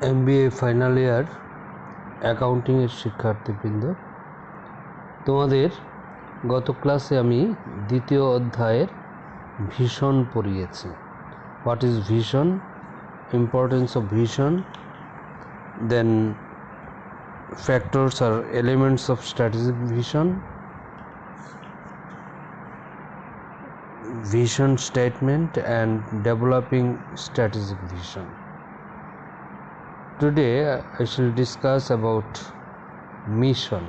MBA final year অ্যাকাউন্টিংয়ের শিক্ষার্থীবৃন্দ, তোমাদের গত ক্লাসে আমি দ্বিতীয় অধ্যায়ের ভিশন পড়িয়েছি। What is vision, importance of vision, then factors আর elements of strategic vision, vision statement and developing strategic vision. Today I shall discuss about mission.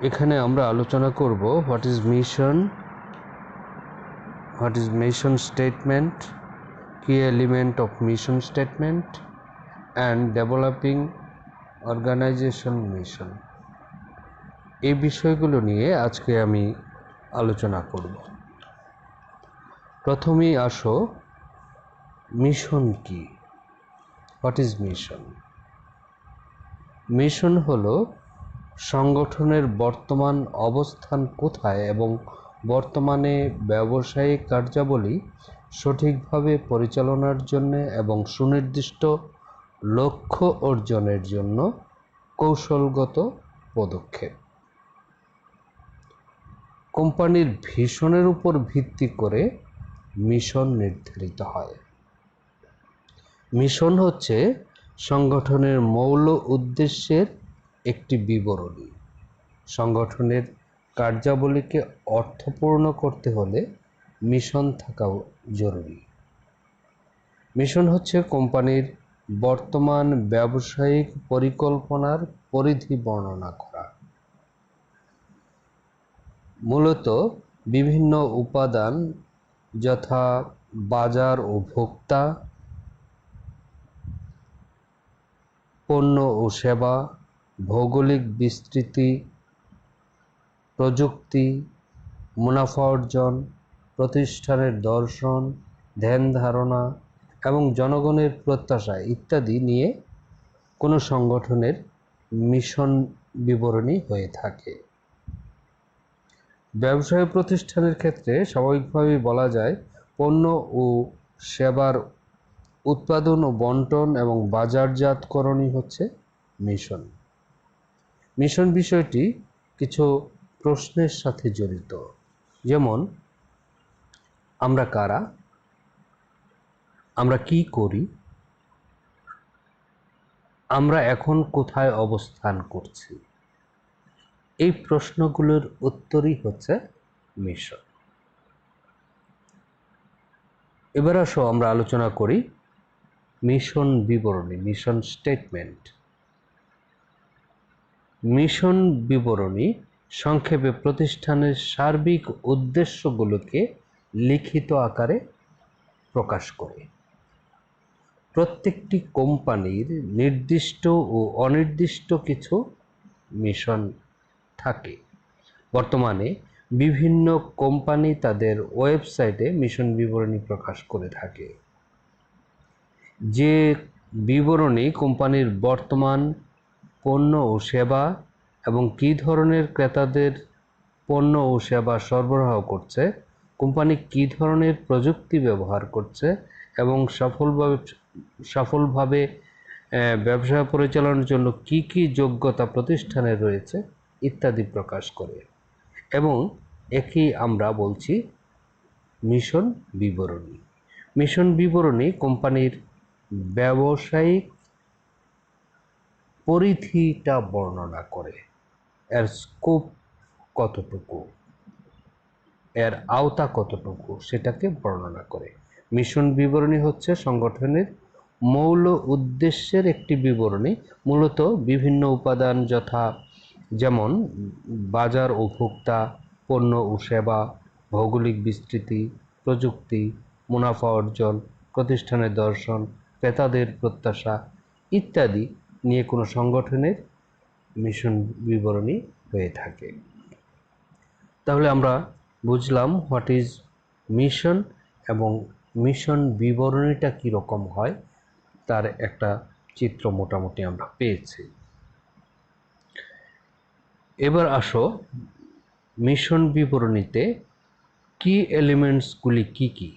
এখানে আমরা আলোচনা করব what is mission statement, key element of mission statement and developing organization mission. এই বিষয়গুলো নিয়ে আজকে আমি আলোচনা করব। প্রথমেই আসো, মিশন কি? What is mission? মিশন হলো সংগঠনের বর্তমান অবস্থান কোথায় এবং বর্তমানে ব্যবসায়িক কার্যাবলী সঠিকভাবে পরিচালনার জন্য এবং সুনির্দিষ্ট লক্ষ্য অর্জনের জন্য কৌশলগত পদক্ষেপ। কোম্পানির ভিশনের উপর ভিত্তি করে মিশন নির্ধারিত হয়। মিশন হচ্ছে সংগঠনের মৌল উদ্দেশ্যের একটি বিবরণী। সংগঠনের কার্যাবলীকে অর্থপূর্ণ করতে হলে মিশন থাকাও জরুরি। মিশন হচ্ছে কোম্পানির বর্তমান ব্যবসায়িক পরিকল্পনার পরিধি বর্ণনা করা। মূলত বিভিন্ন উপাদান যথা বাজার ও ভোক্তা, পণ্য ও সেবা, ভৌগোলিক বিস্তৃতি, প্রযুক্তি, মুনাফা অর্জন, প্রতিষ্ঠানের দর্শন, ধ্যান ধারণা এবং জনগণের প্রত্যাশা ইত্যাদি নিয়ে কোনো সংগঠনের মিশন বিবরণী হয়ে থাকে। ব্যবসায় প্রতিষ্ঠানের ক্ষেত্রে স্বাভাবিকভাবেই বলা যায় পণ্য ও সেবার উৎপাদন ও বন্টন এবং বাজারজাতকরণই হচ্ছে মিশন। মিশন বিষয়টি কিছু প্রশ্নের সাথে জড়িত, যেমন আমরা কারা, আমরা কি করি, আমরা এখন কোথায় অবস্থান করছি। এই প্রশ্নগুলোর উত্তরই হচ্ছে মিশন। এবার আসো আমরা আলোচনা করি মিশন বিবরণী, মিশন স্টেটমেন্ট। মিশন বিবরণী সংক্ষেপে প্রতিষ্ঠানের সার্বিক উদ্দেশ্যগুলোকে লিখিত আকারে প্রকাশ করে। প্রত্যেকটি কোম্পানির নির্দিষ্ট ও অনির্দিষ্ট কিছু মিশন থাকে। বর্তমানে বিভিন্ন কোম্পানি তাদের ওয়েবসাইটে মিশন বিবরণী প্রকাশ করে থাকে। যে বিবরণী কোম্পানির বর্তমান পণ্য ও সেবা এবং কী ধরনের ক্রেতাদের পণ্য ও সেবা সরবরাহ করছে, কোম্পানি কী ধরনের প্রযুক্তি ব্যবহার করছে এবং সফলভাবে ব্যবসা পরিচালনার জন্য কি কি যোগ্যতা প্রতিষ্ঠানের রয়েছে ইত্যাদি প্রকাশ করে, এবং একেই আমরা বলছি মিশন বিবরণী। মিশন বিবরণী কোম্পানির ব্যবসায়িক পরিধিটা বর্ণনা করে, এর স্কোপ কতটুকু, এর আওতা কতটুকু সেটাকে বর্ণনা করে। মিশন বিবরণী হচ্ছে সংগঠনের মৌল উদ্দেশ্যের একটি বিবরণী। মূলত বিভিন্ন উপাদান যথা যেমন বাজার ও ভোক্তা, পণ্য ও সেবা, ভৌগোলিক বিস্তৃতি, প্রযুক্তি, মুনাফা অর্জন, প্রতিষ্ঠানের দর্শন, ক্রেতাদের প্রত্যাশা ইত্যাদি নিয়ে কোনো সংগঠনের মিশন বিবরণী হয়ে থাকে। তাহলে আমরা বুঝলাম হোয়াট ইজ মিশন এবং মিশন বিবরণীটা কীরকম হয় তার একটা চিত্র মোটামুটি আমরা পেয়েছি। এবার আসো মিশন বিবরণীতে কি এলিমেন্টসগুলি কি কি।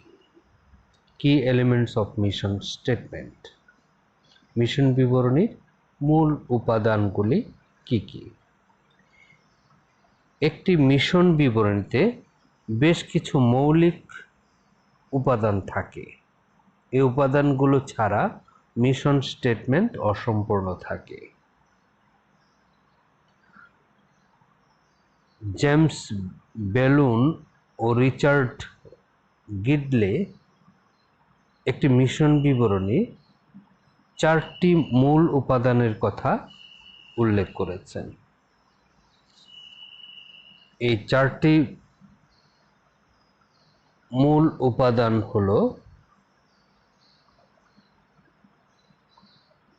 কি elements of mission statement, mission বিবরণীর মূল উপাদানগুলি কি কি? একটি মিশন বিবরণীতে বেশ কিছু মৌলিক উপাদান থাকে। এই উপাদানগুলো ছাড়া মিশন স্টেটমেন্ট অসম্পূর্ণ থাকে। জেমস বেলুন ও রিচার্ড গিডলে একটি মিশন বিবরণী 4টি মূল উপাদানের কথা উল্লেখ করেছেন। এই 4টি মূল উপাদান হলো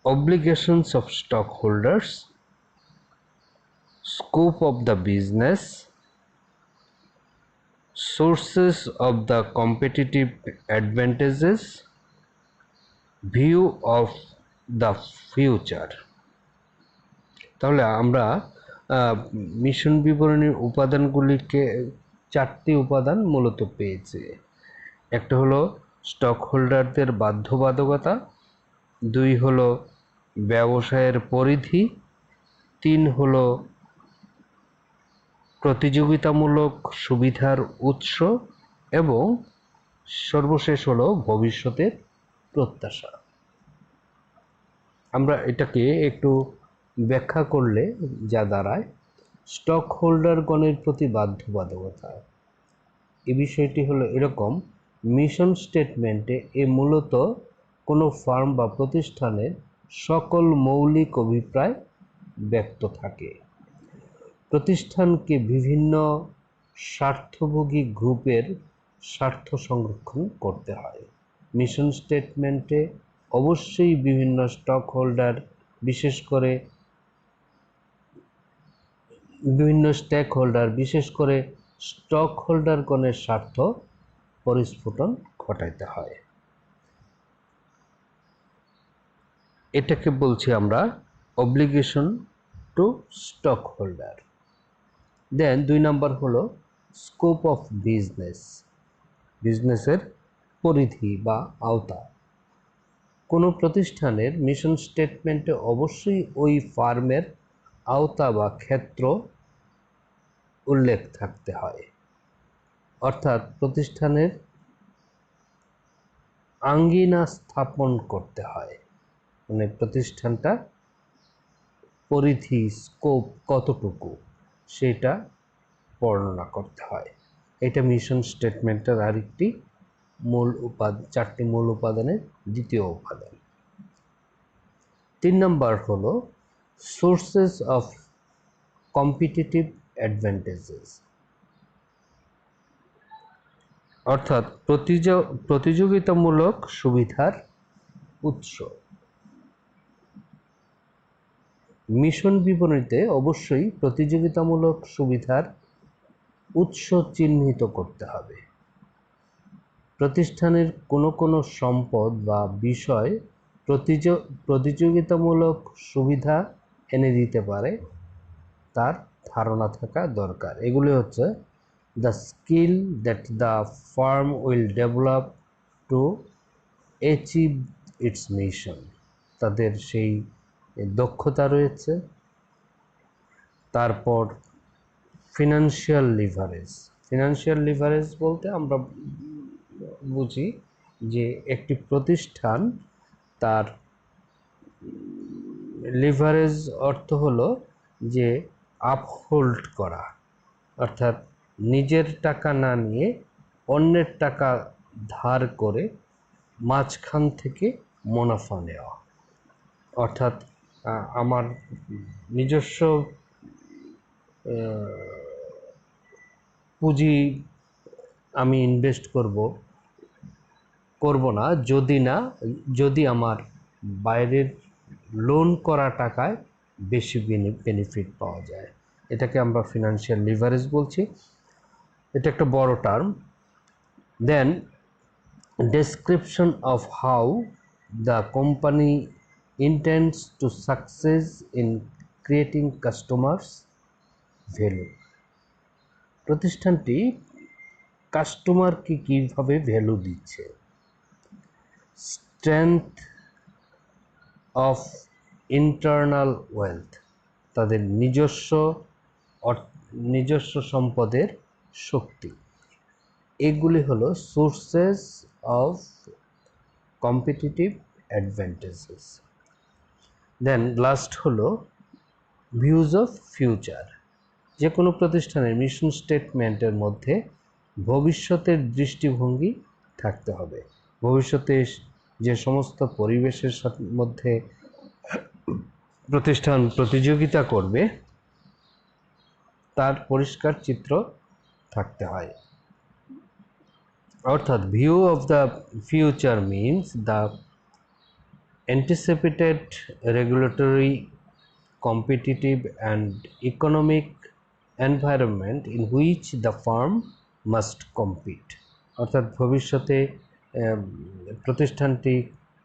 obligations of stockholders, scope of the business, sources of the competitive advantages, view of the future। তাহলে আমরা মিশন বিবরণীর উপাদানগুলিকে 4টি উপাদান মূলত পেয়েছি। একটা হলো স্টক হোল্ডারদের বাধ্যবাধকতা, 2 হলো ব্যবসায়ের পরিধি, 3 হলো প্রতিযোগিতামূলক সুবিধার উৎস এবং সর্বশেষ হলো ভবিষ্যতের প্রত্যাশা। আমরা এটাকে একটু ব্যাখ্যা করলে যা দাঁড়ায়, স্টক হোল্ডারগণের প্রতি বাধ্যবাধকতা, এই বিষয়টি হলো এরকম, মিশন স্টেটমেন্টে মূলত কোনো ফার্ম বা প্রতিষ্ঠানের সকল মৌলিক অভিপ্রায় ব্যক্ত থাকে। প্রতিষ্ঠানকে বিভিন্ন স্বার্থভোগী গ্রুপের স্বার্থ সংরক্ষণ করতে হয়। মিশন স্টেটমেন্টে অবশ্যই বিভিন্ন স্টক হোল্ডার, বিশেষ করে বিভিন্ন স্টেক হোল্ডার, বিশেষ করে স্টক হোল্ডারগণের স্বার্থ পরিস্ফুটন ঘটাইতে হয়। এটাকে বলছি আমরা obligation to stockholder. Then 2 number হলো স্কোপ অফ বিজনেস, বিজনেসের পরিধি বা আওতা। কোনো প্রতিষ্ঠানের মিশন স্টেটমেন্টে অবশ্যই ওই ফার্মের আওতা বা ক্ষেত্র উল্লেখ থাকতে হয়, অর্থাৎ প্রতিষ্ঠানের আঙ্গিনা স্থাপন করতে হয়, মানে প্রতিষ্ঠানটা পরিধি, স্কোপ কতটুকু সেটা বর্ণনা করতে হয়। এটা মিশন স্টেটমেন্টের আরেকটি মূল উপাদান, 4টি মূল উপাদানের দ্বিতীয় উপাদান। 3 নম্বর হলো সোর্সেস অফ কম্পিটিটিভ অ্যাডভান্টেজেস, অর্থাৎ প্রতিযোগিতামূলক সুবিধার উৎস। মিশন বিবরণীতে অবশ্যই প্রতিযোগিতামূলক সুবিধার উৎস চিহ্নিত করতে হবে। প্রতিষ্ঠানের কোনো সম্পদ বা বিষয় প্রতিযোগিতামূলক সুবিধা এনে দিতে পারে তার ধারণা থাকা দরকার। এগুলি হচ্ছে the skill that the firm will develop to achieve its mission, তাদের সেই দক্ষতা রয়েছে। তারপর ফিনান্সিয়াল লিভারেজ, ফিনান্সিয়াল লিভারেজ বলতে আমরা বুঝি যে একটি প্রতিষ্ঠান তার লিভারেজ অর্থ হলো যে আপহোল্ড করা, অর্থাৎ নিজের টাকা না নিয়ে অন্যের টাকা ধার করে মাঝখান থেকে মুনাফা নেওয়া। অর্থাৎ আমার নিজস্ব পুঁজি আমি ইনভেস্ট করব না যদি আমার বাইরের লোন করা টাকায় বেশি বেনিফিট পাওয়া যায়। এটাকে আমরা ফিনান্সিয়াল লিভারেজ বলছি। এটা একটা বড় term. Then description of how the company intends to success in creating customers value, প্রতিষ্ঠানটি কাস্টমারকে কীভাবে ভ্যালু দিচ্ছে স্ট্রেংথ অফ ইন্টারনাল ওয়েলথ, তাদের নিজস্ব সম্পদের শক্তি। এগুলি হলো sources of competitive advantages. Then last হলো ভিউজ অফ ফিউচার। যে কোনো প্রতিষ্ঠানের মিশন স্টেটমেন্টের মধ্যে ভবিষ্যতের দৃষ্টিভঙ্গি থাকতে হবে। ভবিষ্যতে যে সমস্ত পরিবেশের মধ্যে প্রতিষ্ঠান প্রতিযোগিতা করবে তার পরিষ্কার চিত্র থাকতে হয়। অর্থাৎ view of the future means the anticipated regulatory, competitive and economic environment in which the firm must compete। অর্থাৎ ভবিষ্যতে প্রতিষ্ঠানটি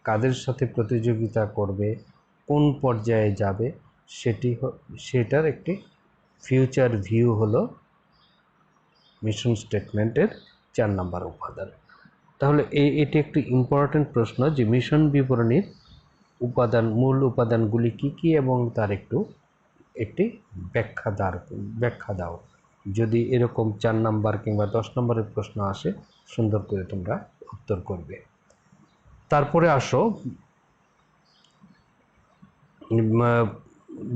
কাদের সাথে প্রতিযোগিতা করবে, কোন পর্যায়ে যাবে, সেটার একটি ফিউচার ভিউ হলো মিশন স্টেটমেন্টের 4 নম্বর উপাদান। তাহলে এটি একটি ইম্পর্টেন্ট প্রশ্ন যে মিশন বিবরণীর মূল উপাদানগুলি কি কি এবং তার একটি ব্যাখ্যা দাও। যদি এরকম 4 নম্বর কিংবা 10 নম্বরের প্রশ্ন আসে, সুন্দর করে তোমরা উত্তর করবে। তারপরে আসো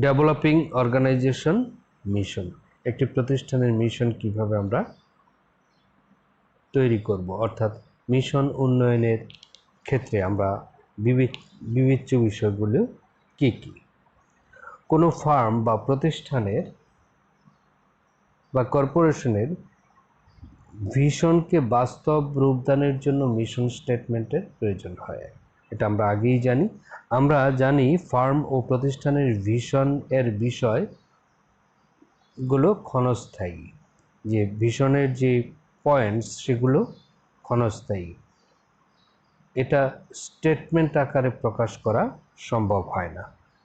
ডেভেলপিং অর্গানাইজেশন মিশন। একটি প্রতিষ্ঠানের মিশন কিভাবে আমরা তৈরি করব, অর্থাৎ মিশন উন্নয়নের ক্ষেত্রে আমরা বিবেচ্য বিষয়গুলো কি কি। কোনো ফার্ম বা প্রতিষ্ঠানের বা কর্পোরেশনের ভিশনকে বাস্তব রূপদানের জন্য মিশন স্টেটমেন্টের প্রয়োজন হয়। এটা আমরা আগেই জানি। আমরা জানি ফার্ম ও প্রতিষ্ঠানের ভিশন এর বিষয়গুলো ক্ষণস্থায়ী, যে ভিশনের যে পয়েন্টস সেগুলো ক্ষণস্থায়ী। এটা স্টেটমেন্ট আকারে প্রকাশ করা সম্ভব হয় না।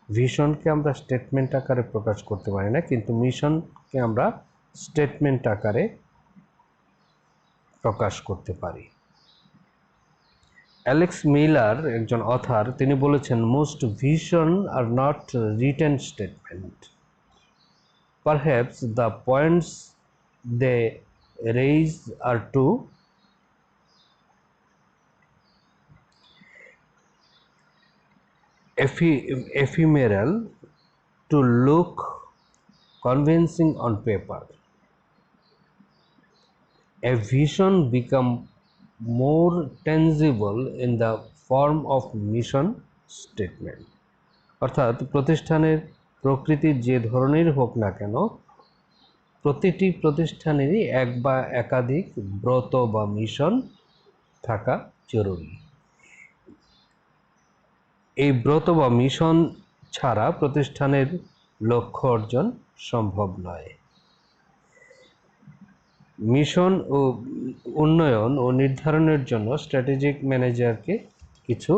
ভিশনকে আমরা স্টেটমেন্ট আকারে প্রকাশ করতে পারি না, কিন্তু মিশনকে আমরা স্টেটমেন্ট আকারে প্রকাশ করতে পারি। অ্যালেক্স মিলার একজন অথর, তিনি বলেছেন most vision are not written statement, perhaps the points they raise are to ephemeral to look convincing on paper. A vision becomes more tangible in the form of mission statement। অর্থাৎ প্রতিষ্ঠানের প্রকৃতির যে ধরনের হোক না কেন, প্রতিটি প্রতিষ্ঠানেরই এক বা একাধিক ব্রত বা মিশন থাকা জরুরি। এই ব্রত বা মিশন ছাড়া প্রতিষ্ঠানের লক্ষ্য অর্জন সম্ভব নয়। মিশন ও উন্নয়ন ও নির্ধারণের জন্য স্ট্র্যাটেজিক ম্যানেজারকে কিছু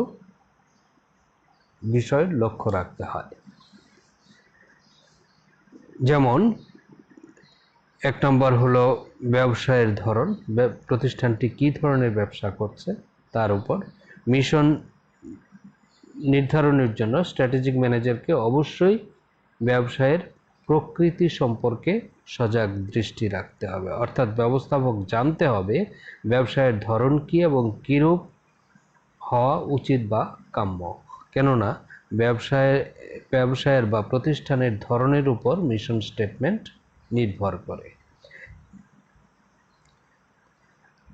বিষয় লক্ষ্য রাখতে হয়। যেমন 1 নম্বর হলো ব্যবসায়ের ধরন, প্রতিষ্ঠানটি কী ধরনের ব্যবসা করছে তার উপর। মিশন নির্ধারণের জন্য স্ট্র্যাটেজিক ম্যানেজারকে অবশ্যই ব্যবসায়ের প্রকৃতি সম্পর্কে সজাগ দৃষ্টি রাখতে হবে। অর্থাৎ ব্যবস্থাপক জানতে হবে ব্যবসায়ের ধরন কী এবং কীরূপ হওয়া উচিত বা কাম্য। কেননা ব্যবসায়ের বা প্রতিষ্ঠানের ধরনের উপর মিশন স্টেটমেন্ট নির্ভর করে।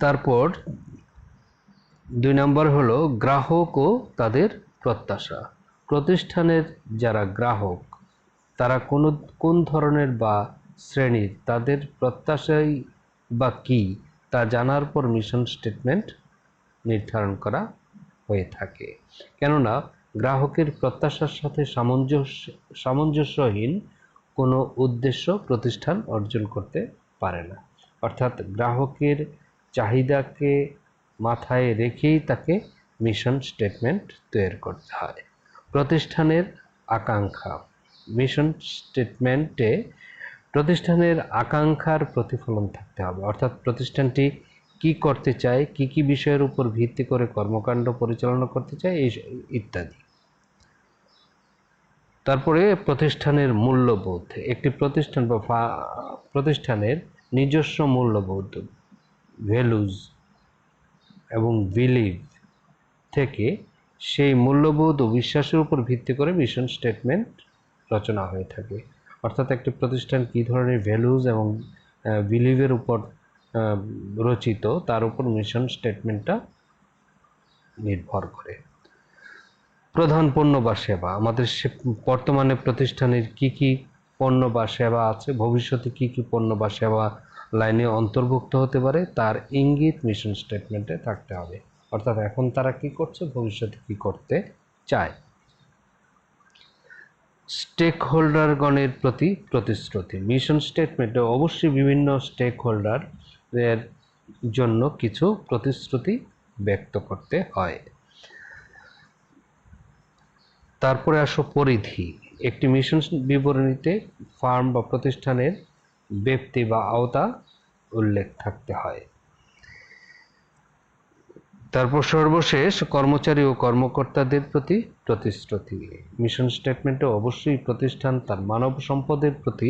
তারপর 2 নম্বর হলো গ্রাহক ও তাদের প্রত্যাশা। প্রতিষ্ঠানের যারা গ্রাহক তারা কোন ধরনের বা শ্রেণীর, তাদের প্রত্যাশাই বা কী তা জানার পর মিশন স্টেটমেন্ট নির্ধারণ করা হয়ে থাকে। কেননা গ্রাহকের প্রত্যাশার সাথে সামঞ্জস্যহীন কোনো উদ্দেশ্য প্রতিষ্ঠান অর্জন করতে পারে না। অর্থাৎ গ্রাহকের চাহিদাকে মাথায় রেখেই তাকে মিশন স্টেটমেন্ট তৈরি করতে হয়। প্রতিষ্ঠানের আকাঙ্ক্ষা, মিশন স্টেটমেন্টে প্রতিষ্ঠানের আকাঙ্ক্ষার প্রতিফলন থাকতে হবে। অর্থাৎ প্রতিষ্ঠানটি কি করতে চায়, কি কি বিষয়ের উপর ভিত্তি করে কর্মকাণ্ড পরিচালনা করতে চায়, এই ইত্যাদি। তারপরে প্রতিষ্ঠানের মূল্যবোধ। একটি প্রতিষ্ঠান বা প্রতিষ্ঠানের নিজস্ব মূল্যবোধ, ভ্যালুজ এবং বিলিভ থেকে সেই মূল্যবোধ ও বিশ্বাসের উপর ভিত্তি করে মিশন স্টেটমেন্ট রচনা হয়ে থাকে। অর্থাৎ একটি প্রতিষ্ঠান কী ধরনের ভ্যালুজ এবং বিলিভের উপর রচিত, তার উপর মিশন স্টেটমেন্টটা নির্ভর করে। প্রধান পণ্য বা সেবা। আমাদের বর্তমানে প্রতিষ্ঠানের কি কি পণ্য বা সেবা আছে, ভবিষ্যতে কি কি পণ্য বা সেবা লাইনে অন্তর্ভুক্ত হতে পারে, তার ইঙ্গিত মিশন স্টেটমেন্টে থাকতে হবে। অর্থাৎ এখন তারা কি করছে, ভবিষ্যতে কি করতে চায়। স্টেক হোল্ডারগণের প্রতি প্রতিশ্রুতি। মিশন স্টেটমেন্টে অবশ্যই বিভিন্ন স্টেক হোল্ডারের জন্য কিছু প্রতিশ্রুতি ব্যক্ত করতে হয়। তারপরে আসো পরিধি। একটি মিশন বিবরণীতে ফার্ম বা প্রতিষ্ঠানের ব্যক্তি বা আওতা উল্লেখ থাকতে হয়। তারপর সর্বশেষ কর্মচারী ও কর্মকর্তাদের প্রতি প্রতিশ্রুতি। মিশন স্টেটমেন্টে অবশ্যই প্রতিষ্ঠান তার মানব সম্পদের প্রতি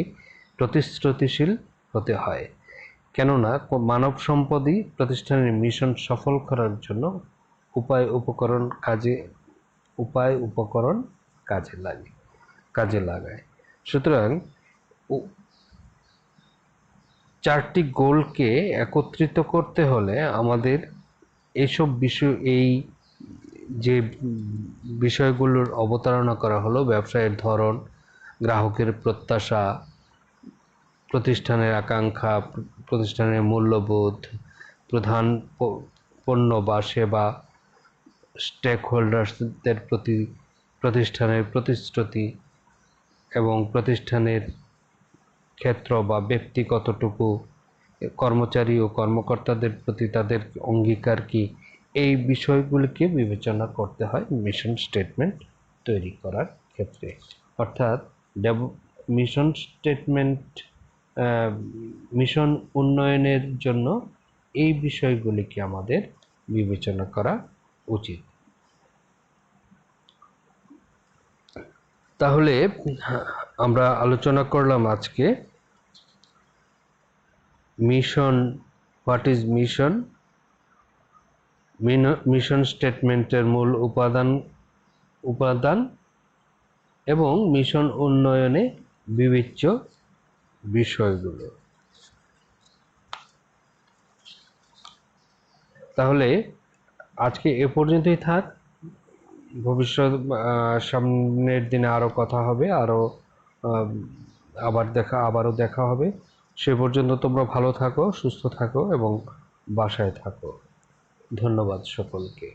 প্রতিশ্রুতিশীল হতে হয়, কেননা মানব সম্পদই প্রতিষ্ঠানের মিশন সফল করার জন্য উপায় উপকরণ কাজে লাগায়। সুতরাং চারটি গোলকে একত্রিত করতে হলে আমাদের এইসব বিষয়, এই যে বিষয়গুলোর অবতারণা করা হলো, ব্যবসায়ের ধরন, গ্রাহকের প্রত্যাশা, প্রতিষ্ঠানের আকাঙ্ক্ষা, প্রতিষ্ঠানের মূল্যবোধ, প্রধান পণ্য বা সেবা, স্টেক হোল্ডার্সদের প্রতি প্রতিষ্ঠানের প্রতিশ্রুতি এবং প্রতিষ্ঠানের ক্ষেত্র বা ব্যক্তি কতটুকু, কর্মচারী ও কর্মকর্তাদের প্রতি তাদের অঙ্গীকার কি, এই বিষয়গুলিকে বিবেচনা করতে হয় মিশন স্টেটমেন্ট তৈরি করার ক্ষেত্রে। অর্থাৎ মিশন স্টেটমেন্ট মিশন উন্নয়নের জন্য এই বিষয়গুলিকে আমাদের বিবেচনা করা উচিত। তাহলে আমরা আলোচনা করলাম আজকে mission, what is mission, mission স্টেটমেন্টের মূল উপাদান এবং মিশন উন্নয়নে বিবেচ্য বিষয়গুলো। তাহলে আজকে এ পর্যন্তই থাক। ভবিষ্যৎ সামনের দিনে আরও কথা হবে, আবারও দেখা হবে। সে পর্যন্ত তোমরা ভালো থাকো, সুস্থ থাকো এবং বাসায় থাকো। ধন্যবাদ সকলকে।